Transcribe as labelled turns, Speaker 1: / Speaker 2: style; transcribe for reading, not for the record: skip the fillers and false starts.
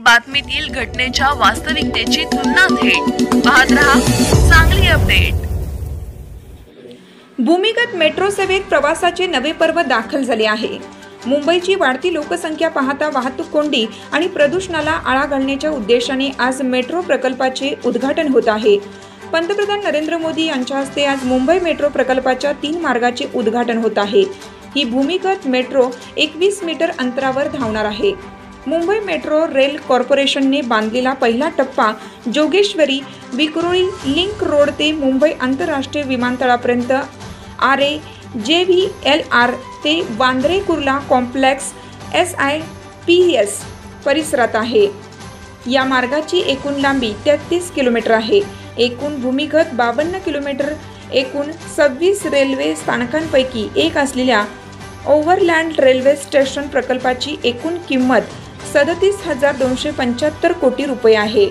Speaker 1: बातमीतील घटनेच्या वास्तविकतेची तुलना थेट पाहत रहा सांगली अपडेट।
Speaker 2: भूमिगत मेट्रो सेवेत प्रवासाचे नवे पर्व दाखल झाले आहे। मुंबईची वाढती लोकसंख्या पाहता वाहतूक कोंडी आणि प्रदूषणाला आळा घालण्याच्या उद्देशाने आज मेट्रो प्रकल्पाचे उद्घाटन होत आहे। पंतप्रधान नरेंद्र मोदी यांच्या हस्ते आज मुंबई मेट्रो प्रकल्पाच्या 3 मार्गाचे उद्घाटन होत आहे। ही भूमिगत मेट्रो 21 मीटर अंतरावर धावणार आहे। मुंबई मेट्रो रेल कॉर्पोरेशनने बांधलेला पहिला टप्पा जोगेश्वरी विक्रोळी लिंक रोड ते मुंबई आंतरराष्ट्रीय विमानतळापर्यंत RAJVLR ते वांद्रे कुर्ला कॉम्प्लेक्स SIPS परिसरात आहे। या मार्गाची एकूण लांबी 33 किलोमीटर आहे। एकूण भूमिगत 52 किलोमीटर। एकूण 26 रेल्वे स्थानकांपैकी एक असलेल्या ओव्हरलँड रेल्वे स्टेशन प्रकल्पाची एकूण किंमत 37,275 कोटी रुपये आहे।